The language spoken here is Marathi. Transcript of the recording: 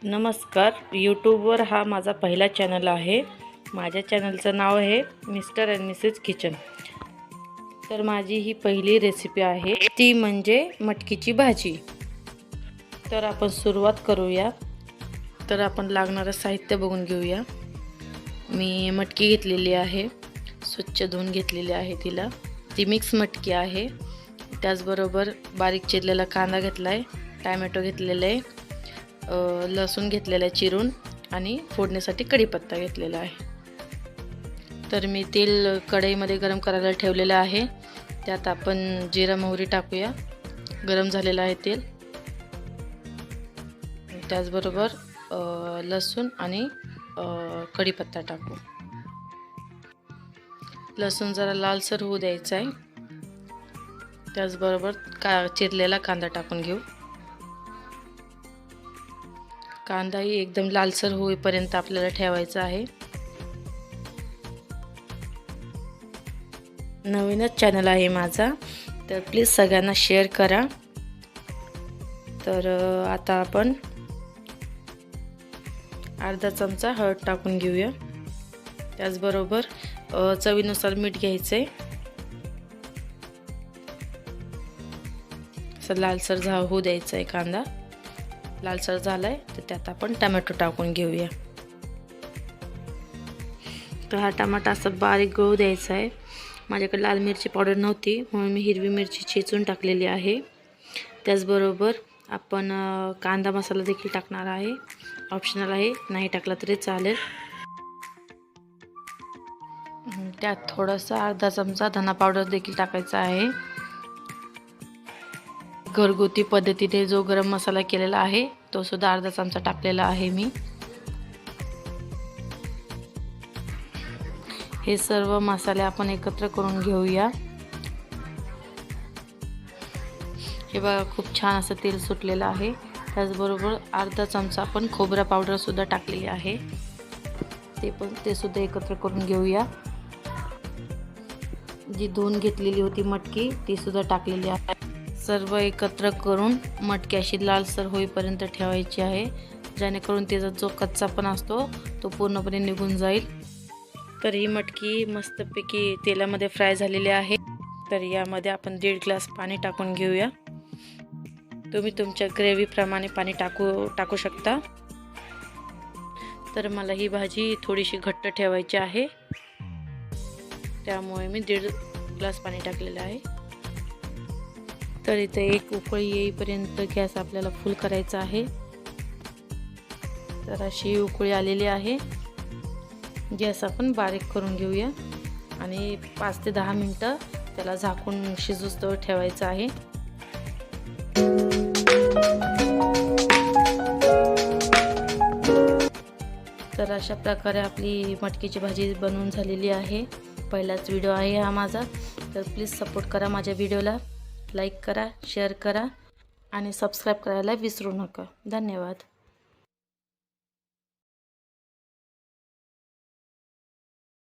नमस्कार. यूट्यूबवर हा माझा पहिला चॅनल आहे. माझ्या चॅनलचं नाव आहे मिस्टर अँड मिसेस किचन. तर माझी ही पहिली रेसिपी आहे, ती म्हणजे मटकीची भाजी. तर आपण सुरुवात करूया. तर आपण लागणारं साहित्य बघून घेऊया. मी मटकी घेतलेली आहे, स्वच्छ धुवून घेतलेली आहे तिला. ती मिक्स मटकी आहे. त्याचबरोबर बारीक चिरलेला कांदा घेतला आहे, टॅमॅटो घेतलेले आहे, लसूण घेतलेला आहे चिरून आणि फोडणीसाठी कढीपत्ता घेतलेला आहे. तर मी तेल कढईमध्ये गरम करायला ठेवलेलं आहे. त्यात आपण जिरा मोहरी टाकूया. गरम झालेलं आहे तेल. त्याचबरोबर लसूण आणि कढीपत्ता टाकू. लसूण जरा लालसर होऊ द्यायचा आहे. त्याचबरोबर चिरलेला कांदा टाकून घेऊ. कांदाही एकदम लालसर होईपर्यंत आपल्याला ठेवायचा आहे. नवीनच चॅनल आहे माझा, तर प्लीज सगळ्यांना शेअर करा. तर आता आपण अर्धा चमचा हळद टाकून घेऊया. त्याचबरोबर चवीनुसार मीठ घ्यायचं आहे. असं लालसर होऊ द्यायचं आहे. कांदा लालसर झालाय तर त्यात आपण टोमॅटो टाकून घेऊया. तर हा टमाटा असा बारीक गळू द्यायचा आहे. माझ्याकडे लाल मिरची पावडर नव्हती म्हणून मी हिरवी मिरची चेचून टाकलेली आहे. त्याचबरोबर आपण कांदा मसाला देखील टाकणार आहे. ऑप्शनल आहे, नाही टाकला तरी चालेल. त्यात थोडासा अर्धा चमचा धना पावडर देखील टाकायचा आहे. घरगुती पद्धतीने जो गरम मसाला केलेला आहे तो सुद्धा अर्धा चमचा टाकलेला आहे मी. हे सर्व मसाले आपण एकत्र करून घेऊया. हे बघा, खूप छान असं तेल सुटलेलं आहे. त्याचबरोबर अर्धा चमचा आपण खोबरा पावडर सुद्धा टाकलेली आहे. ते सुद्धा एकत्र करून घेऊया. जी धुवून घेतलेली होती मटकी ती सुद्धा टाकलेली आहे. सर्व एकत्र करून मटकी अशी लालसर होईपर्यंत ठेवायची आहे, जेणेकरून त्याचा जो कच्चापणा असतो तो पूर्णपणे निघून जाईल. तर ही मटकी मस्तपैकी तेलामध्ये फ्राय झालेली आहे. तर यामध्ये आपण 1.5 ग्लास पाणी टाकून घेऊया. तुम्ही तुमच्या ग्रेव्हीप्रमाणे पाणी टाकू शकता. तर मला ही भाजी थोडीशी घट्ट ठेवायची आहे, त्यामुळे मी 1.5 ग्लास पाणी टाकलेलं आहे. तर इथे एक उकळी येईपर्यंत गॅस आपल्याला फुल करायचा आहे. तर अशी उकळी आलेली आहे. गॅस आपण बारीक करून घेऊया आणि 5 ते 10 मिनटं त्याला झाकून शिजूस्तवर ठेवायचं आहे. तर अशा प्रकारे आपली मटकीची भाजी बनवून झालेली आहे. पहिलाच व्हिडिओ आहे हा माझा, तर प्लीज सपोर्ट करा माझ्या व्हिडिओला. लाईक करा, शेअर करा आणि सबस्क्राईब करायला विसरू नका. धन्यवाद.